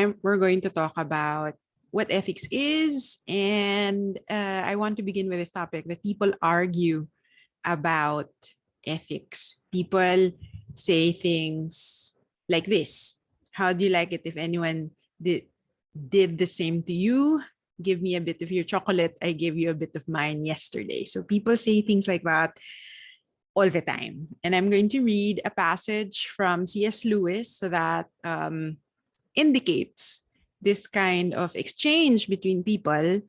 time, we're going to talk about what ethics is. And I want to begin with this topic that people argue about ethics. People say things like this. How do you like it if anyone did the same to you? Give me a bit of your chocolate. I gave you a bit of mine yesterday. So people say things like that all the time. And I'm going to read a passage from C.S. Lewis that indicates this kind of exchange between people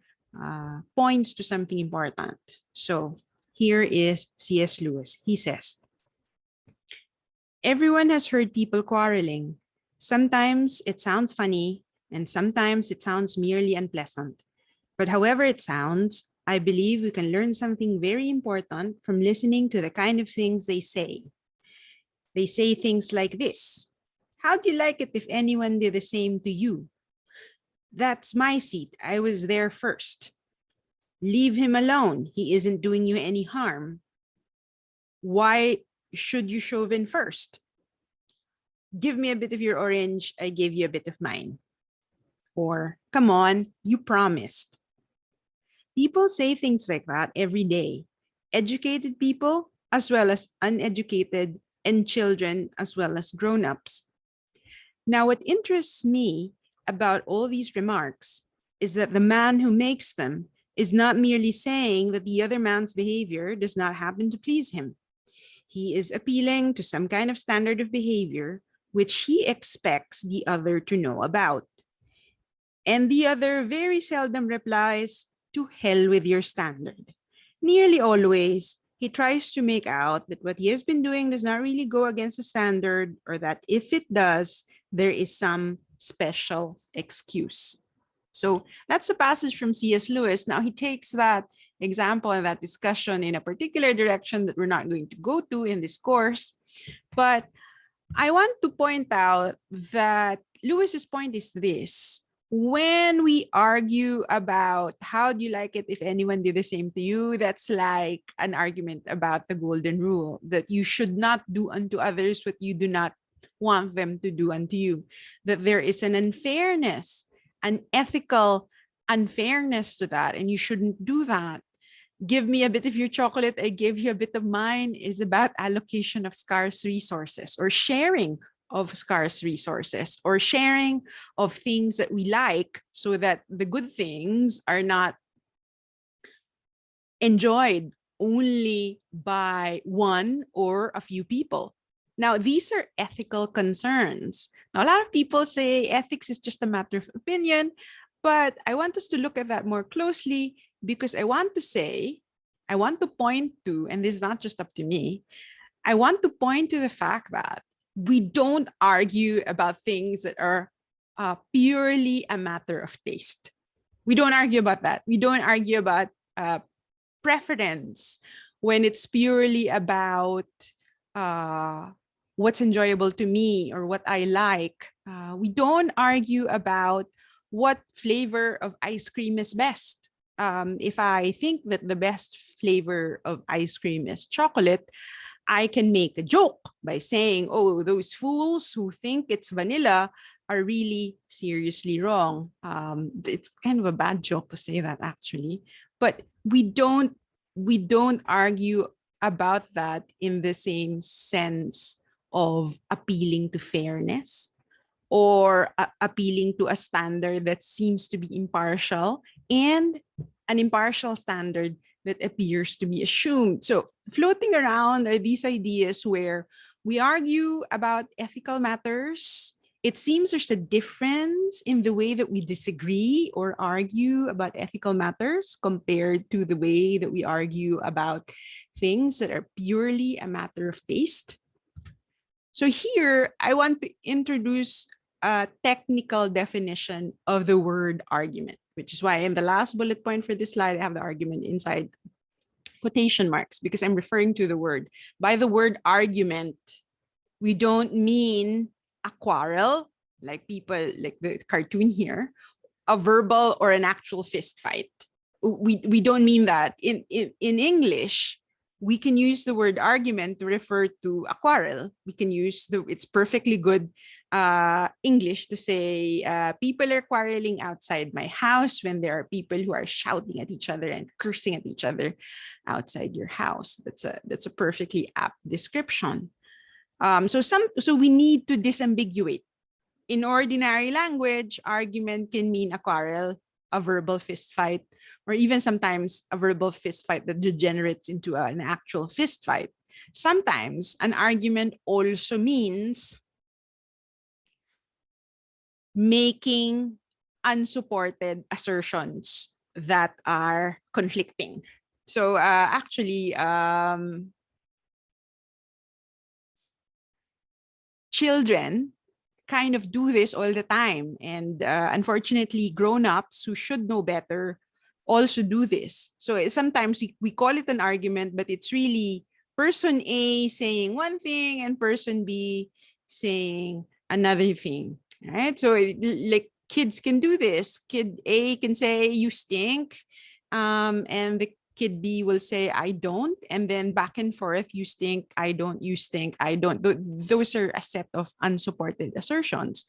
points to something important. So here is C.S. Lewis. He says, everyone has heard people quarreling. Sometimes it sounds funny, and sometimes it sounds merely unpleasant. But however it sounds, I believe we can learn something very important from listening to the kind of things they say. They say things like this. How'd you like it if anyone did the same to you? That's my seat. I was there first. Leave him alone. He isn't doing you any harm. Why should you shove in first? Give me a bit of your orange. I gave you a bit of mine. Or, come on, you promised. People say things like that every day. Educated people, as well as uneducated, and children, as well as grown-ups. Now, what interests me about all these remarks is that the man who makes them is not merely saying that the other man's behavior does not happen to please him. He is appealing to some kind of standard of behavior which he expects the other to know about. And the other very seldom replies, to hell with your standard. Nearly always, he tries to make out that what he has been doing does not really go against the standard, or that if it does, there is some special excuse. So that's a passage from C.S. Lewis. Now he takes that example and that discussion in a particular direction that we're not going to go to in this course. But I want to point out that Lewis's point is this. When we argue about how do you like it if anyone did the same to you, that's like an argument about the golden rule, that you should not do unto others what you do not want them to do unto you, that there is an unfairness, an ethical unfairness to that, and you shouldn't do that. Give me a bit of your chocolate, I give you a bit of mine is about allocation of scarce resources, or sharing of scarce resources, or sharing of things that we like so that the good things are not enjoyed only by one or a few people. Now, these are ethical concerns. Now, a lot of people say ethics is just a matter of opinion, but I want us to look at that more closely, because I want to point to, and this is not just up to me, I want to point to the fact that we don't argue about things that are purely a matter of taste. We don't argue about that. We don't argue about preference when it's purely about what's enjoyable to me or what I like. We don't argue about what flavor of ice cream is best. If I think that the best flavor of ice cream is chocolate, I can make a joke by saying, oh, those fools who think it's vanilla are really seriously wrong. It's kind of a bad joke to say that, actually, but we don't argue about that in the same sense of appealing to fairness or appealing to a standard that seems to be impartial, and an impartial standard that appears to be assumed. So floating around are these ideas where we argue about ethical matters. It seems there's a difference in the way that we disagree or argue about ethical matters compared to the way that we argue about things that are purely a matter of taste. So here, I want to introduce a technical definition of the word argument, which is why in the last bullet point for this slide, I have the argument inside quotation marks, because I'm referring to the word. By the word argument, we don't mean a quarrel, like people, like the cartoon here, a verbal or an actual fist fight. We don't mean that. In English, we can use the word argument to refer to a quarrel. We can use it's perfectly good English to say people are quarreling outside my house when there are people who are shouting at each other and cursing at each other outside your house. That's a perfectly apt description. So we need to disambiguate. In ordinary language, argument can mean a quarrel, a verbal fist fight, or even sometimes a verbal fist fight that degenerates into an actual fist fight. Sometimes an argument also means making unsupported assertions that are conflicting. So actually, children kind of do this all the time. And unfortunately, grown-ups who should know better also do this. So sometimes we call it an argument, but it's really person A saying one thing and person B saying another thing, right? So like kids can do this. Kid A can say, you stink. And the kid B will say, I don't. And then back and forth, you stink, I don't, you stink, I don't. Those are a set of unsupported assertions.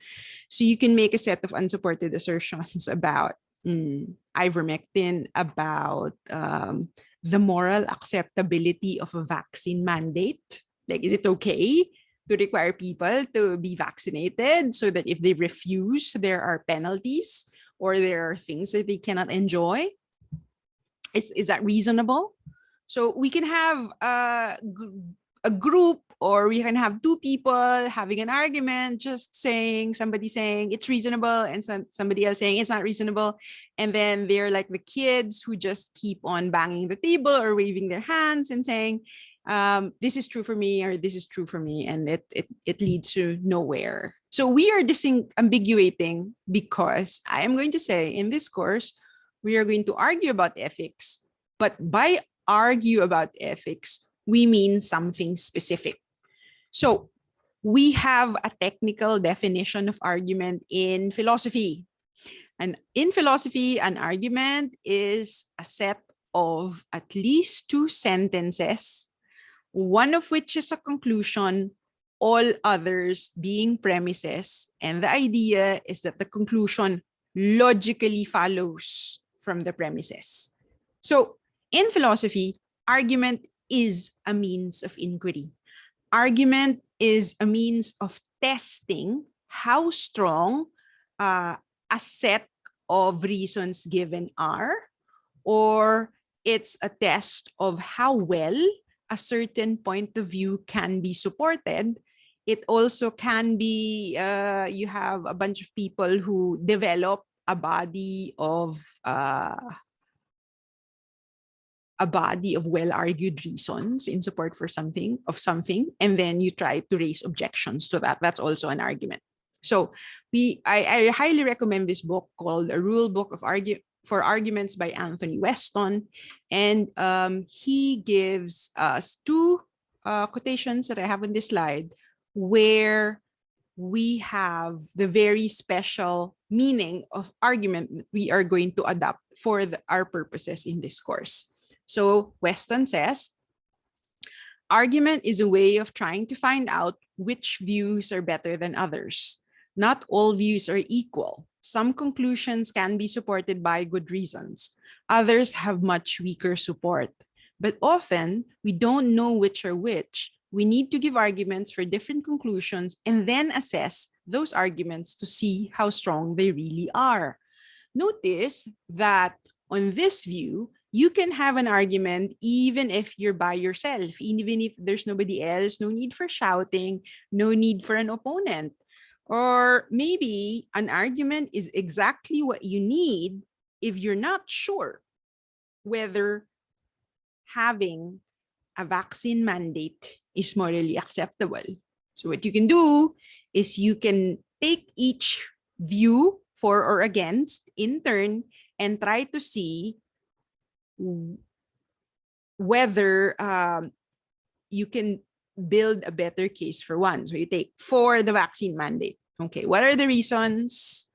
So you can make a set of unsupported assertions about ivermectin, about the moral acceptability of a vaccine mandate. Like, is it okay to require people to be vaccinated so that if they refuse, there are penalties or there are things that they cannot enjoy? Is that reasonable? So we can have a group, or we can have two people having an argument, just saying, somebody saying it's reasonable and somebody else saying it's not reasonable. And then they're like the kids who just keep on banging the table or waving their hands and saying, this is true for me, or this is true for me. And it leads to nowhere. So we are disambiguating because I am going to say in this course, we are going to argue about ethics, but by argue about ethics, we mean something specific. So we have a technical definition of argument in philosophy. And in philosophy, an argument is a set of at least two sentences, one of which is a conclusion, all others being premises. And the idea is that the conclusion logically follows from the premises. So in philosophy, argument is a means of inquiry. Argument is a means of testing how strong a set of reasons given are, or it's a test of how well a certain point of view can be supported. It also can be, you have a bunch of people who develop a body of well-argued reasons in support for something, and then you try to raise objections to that. That's also an argument. So I highly recommend this book called A Rule Book for Arguments by Anthony Weston. And he gives us two quotations that I have on this slide where we have the very special meaning of argument that we are going to adopt for our purposes in this course. So Weston says, argument is a way of trying to find out which views are better than others. Not all views are equal. Some conclusions can be supported by good reasons. Others have much weaker support. But often, we don't know which are which. We need to give arguments for different conclusions and then assess those arguments to see how strong they really are. Notice that on this view, you can have an argument even if you're by yourself, even if there's nobody else, no need for shouting, no need for an opponent. Or maybe an argument is exactly what you need if you're not sure whether having a vaccine mandate is morally acceptable. So what you can do is you can take each view for or against in turn and try to see whether you can build a better case for one. So you take for the vaccine mandate. Okay, what are the reasons?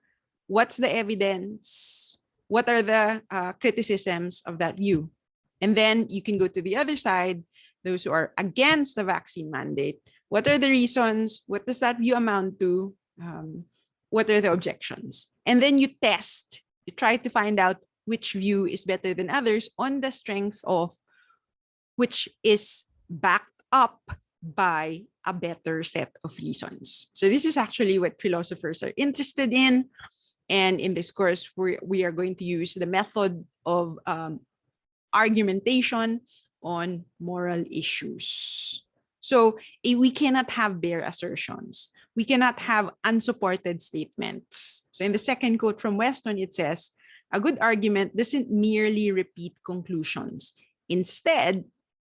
What's the evidence? What are the criticisms of that view? And then you can go to the other side those who are against the vaccine mandate. What are the reasons? What does that view amount to? What are the objections? And then you test, you try to find out which view is better than others on the strength of which is backed up by a better set of reasons. So this is actually what philosophers are interested in. And in this course, we are going to use the method of argumentation on moral issues. So we cannot have bare assertions. We cannot have unsupported statements. So in the second quote from Weston, it says, a good argument doesn't merely repeat conclusions. Instead,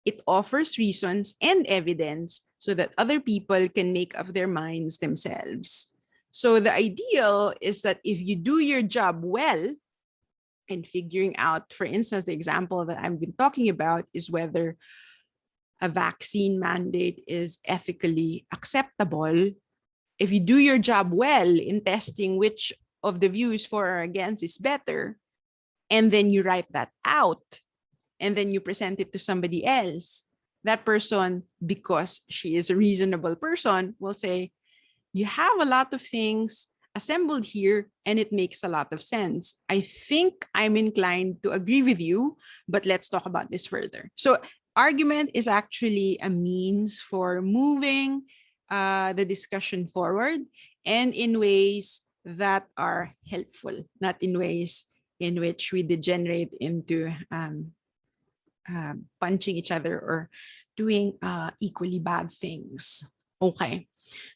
it offers reasons and evidence so that other people can make up their minds themselves. So the ideal is that if you do your job well in figuring out, for instance, the example that I've been talking about is whether a vaccine mandate is ethically acceptable. If you do your job well in testing which of the views for or against is better, and then you write that out, and then you present it to somebody else, that person, because she is a reasonable person, will say, you have a lot of things assembled here and it makes a lot of sense. I think I'm inclined to agree with you, but let's talk about this further. So argument is actually a means for moving the discussion forward and in ways that are helpful, not in ways in which we degenerate into punching each other or doing equally bad things. Okay.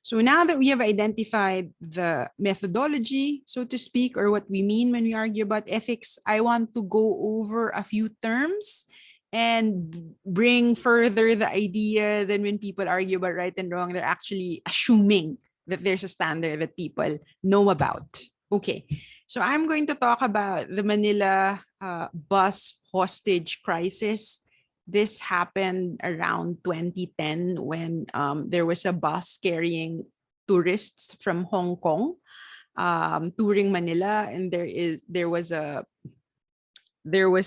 So now that we have identified the methodology, so to speak, or what we mean when we argue about ethics, I want to go over a few terms and bring further the idea that when people argue about right and wrong, they're actually assuming that there's a standard that people know about. Okay, so I'm going to talk about the Manila bus hostage crisis. This happened around 2010 when there was a bus carrying tourists from Hong Kong touring Manila, and there was a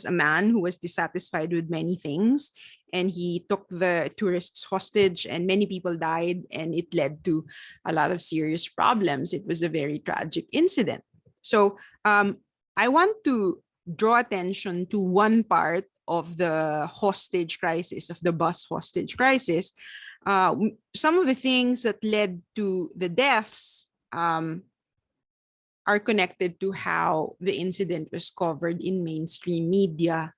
man who was dissatisfied with many things, and he took the tourists hostage, and many people died, and it led to a lot of serious problems. It was a very tragic incident. So I want to draw attention to one part of the hostage crisis, of the bus hostage crisis. Some of the things that led to the deaths are connected to how the incident was covered in mainstream media.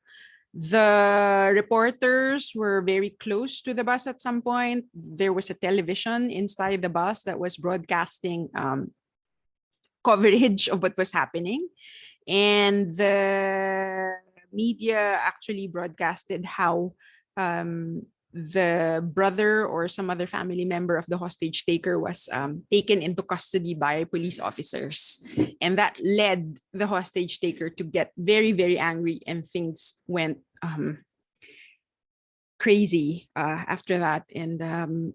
The reporters were very close to the bus at some point. There was a television inside the bus that was broadcasting coverage of what was happening. And the media actually broadcasted how the brother or some other family member of the hostage taker was taken into custody by police officers. And that led the hostage taker to get very, very angry, and things went crazy after that. And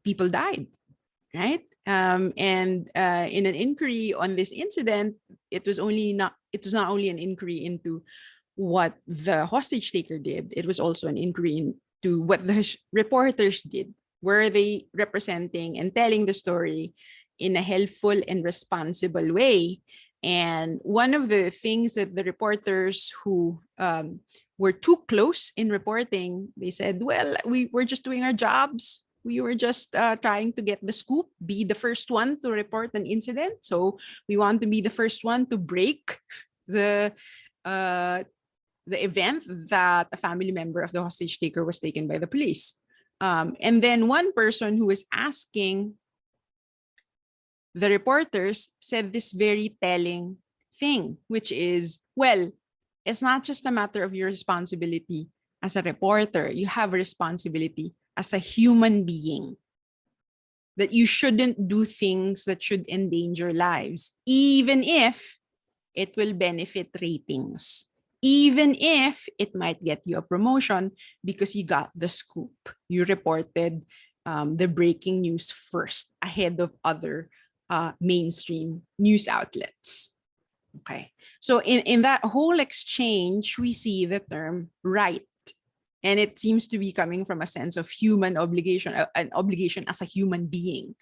people died, right? And in an inquiry on this incident, it was not only an inquiry into what the hostage taker did, it was also an inquiry into what the reporters did. Were they representing and telling the story in a helpful and responsible way? And one of the things that the reporters who were too close in reporting, they said, well, we were just doing our jobs. We were just trying to get the scoop, be the first one to report an incident. So we want to be the first one to break the event that a family member of the hostage taker was taken by the police. And then one person who was asking the reporters said this very telling thing, which is, well, it's not just a matter of your responsibility as a reporter. You have a responsibility as a human being, that you shouldn't do things that should endanger lives, even if it will benefit ratings, even if it might get you a promotion because you got the scoop. You reported the breaking news first ahead of other mainstream news outlets. Okay, so in that whole exchange, we see the term right And it seems to be coming from a sense of human obligation, an obligation as a human being,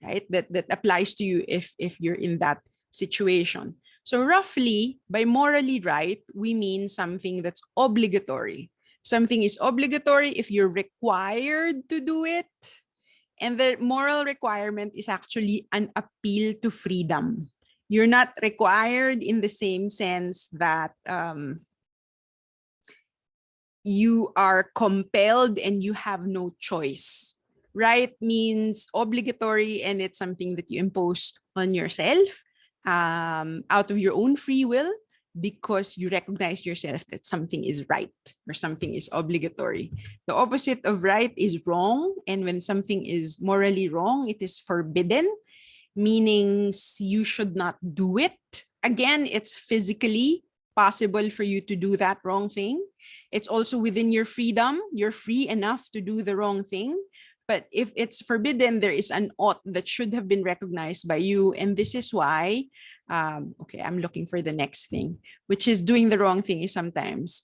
right? That applies to you if you're in that situation. So roughly, by morally right, we mean something that's obligatory. Something is obligatory if you're required to do it. And the moral requirement is actually an appeal to freedom. You're not required in the same sense that you are compelled and you have no choice. Right means obligatory, and it's something that you impose on yourself out of your own free will, because you recognize yourself that something is right or something is obligatory. The opposite of right is wrong. And when something is morally wrong, it is forbidden, meaning you should not do it. Again, it's physically possible for you to do that wrong thing. It's also within your freedom. You're free enough to do the wrong thing. But if it's forbidden, there is an ought that should have been recognized by you. And this is why, okay, I'm looking for the next thing, which is doing the wrong thing is sometimes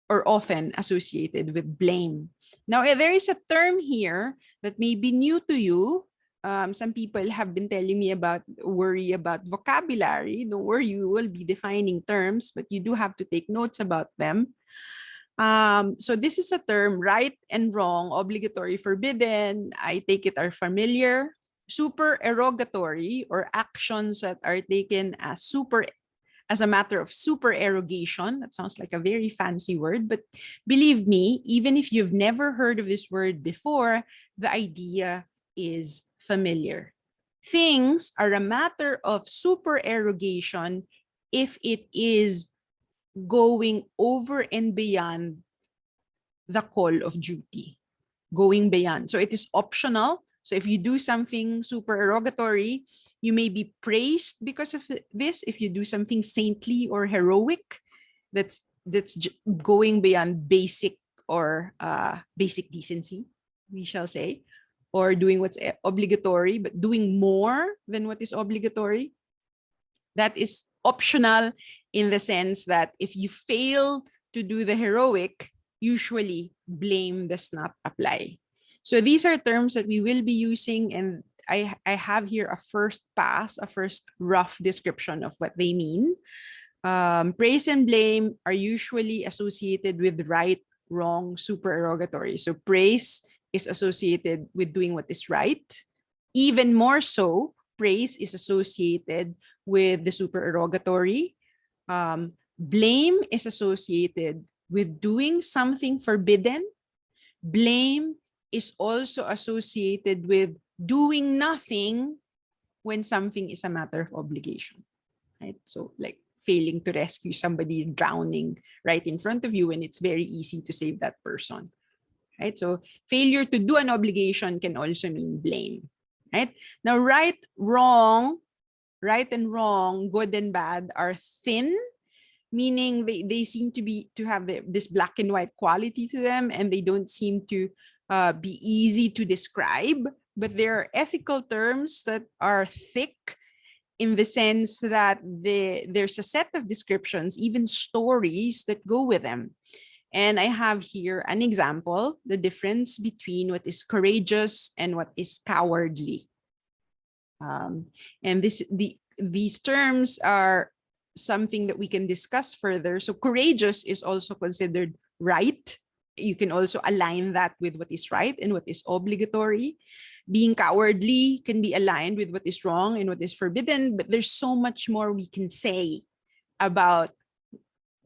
or often associated with blame. Now, there is a term here that may be new to you. Some people have been telling me worry about vocabulary. Don't worry, you will be defining terms, but you do have to take notes about them. So this is a term, right and wrong, obligatory, forbidden, I take it are familiar. Supererogatory, or actions that are taken as a matter of supererogation. That sounds like a very fancy word, but believe me, even if you've never heard of this word before, the idea is familiar. Things are a matter of supererogation if it is going over and beyond the call of duty, going beyond. So it is optional. So if you do something supererogatory, you may be praised because of this. If you do something saintly or heroic, that's going beyond basic or basic decency, we shall say, or doing what's obligatory, but doing more than what is obligatory, that is optional in the sense that if you fail to do the heroic, usually blame does not apply. So these are terms that we will be using, and I have here a first rough description of what they mean. Praise and blame are usually associated with right, wrong, supererogatory. So praise is associated with doing what is right. Even more so, praise is associated with the supererogatory. Blame is associated with doing something forbidden. Blame is also associated with doing nothing when something is a matter of obligation, right? So like failing to rescue somebody drowning right in front of you when it's very easy to save that person, right? So failure to do an obligation can also mean blame, right? Now, right and wrong, good and bad are thin, meaning they seem to have this black and white quality to them, and they don't seem to be easy to describe. But there are ethical terms that are thick in the sense that there's a set of descriptions, even stories that go with them. And I have here an example, the difference between what is courageous and what is cowardly. And these terms are something that we can discuss further. So courageous is also considered right. You can also align that with what is right and what is obligatory. Being cowardly can be aligned with what is wrong and what is forbidden, but there's so much more we can say about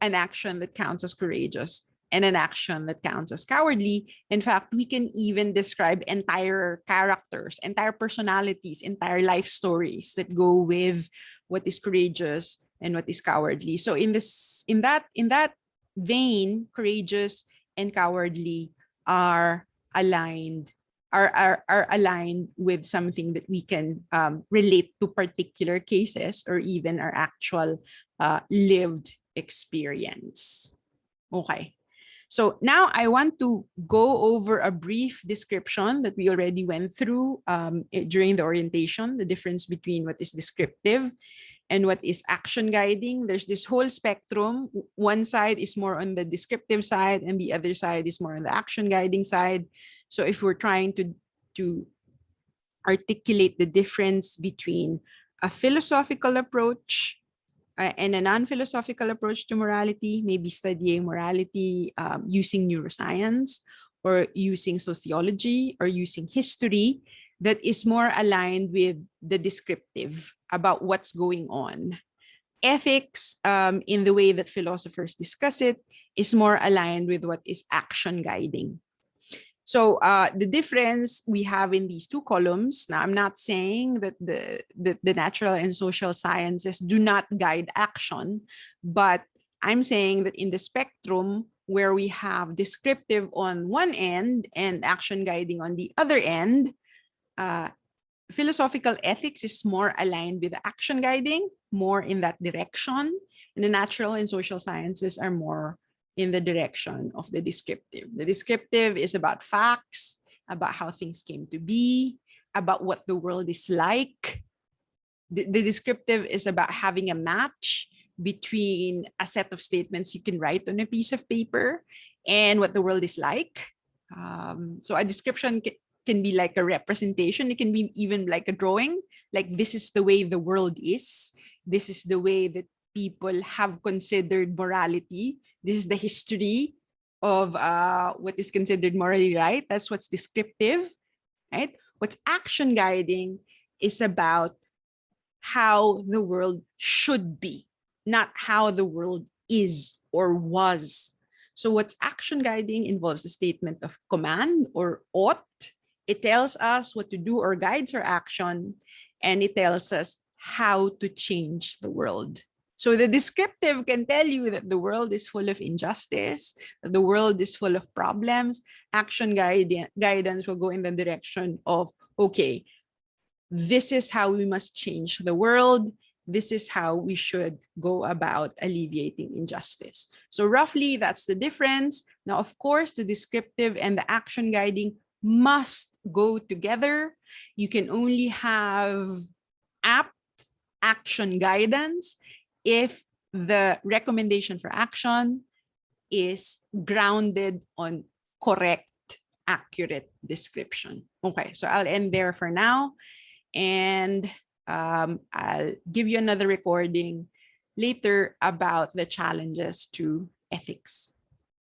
an action that counts as courageous and an action that counts as cowardly. In fact, we can even describe entire characters, entire personalities, entire life stories that go with what is courageous and what is cowardly. So in that vein, courageous and cowardly are aligned with something that we can relate to particular cases or even our actual lived experience. Okay. So now I want to go over a brief description that we already went through during the orientation, the difference between what is descriptive and what is action guiding. There's this whole spectrum. One side is more on the descriptive side and the other side is more on the action guiding side. So if we're trying to articulate the difference between a philosophical approach and a non-philosophical approach to morality, maybe studying morality using neuroscience or using sociology or using history, that is more aligned with the descriptive about what's going on. Ethics, in the way that philosophers discuss it, is more aligned with what is action guiding. So the difference we have in these two columns, now I'm not saying that the natural and social sciences do not guide action, but I'm saying that in the spectrum where we have descriptive on one end and action guiding on the other end, philosophical ethics is more aligned with action guiding, more in that direction, and the natural and social sciences are more in the direction of the descriptive. The descriptive is about facts, about how things came to be, about what the world is like. The descriptive is about having a match between a set of statements you can write on a piece of paper and what the world is like. So a description can be like a representation. It can be even like a drawing, like this is the way the world is. This is the way that people have considered morality. This is the history of what is considered morally right. That's what's descriptive, right? What's action guiding is about how the world should be, not how the world is or was. So what's action guiding involves a statement of command or ought. It tells us what to do or guides our action, and it tells us how to change the world. So the descriptive can tell you that the world is full of injustice, that the world is full of problems. Action guidance will go in the direction of, okay, this is how we must change the world. This is how we should go about alleviating injustice. So roughly, that's the difference. Now, of course, the descriptive and the action guiding must go together. You can only have apt action guidance if the recommendation for action is grounded on correct, accurate description. Okay, so I'll end there for now. And I'll give you another recording later about the challenges to ethics.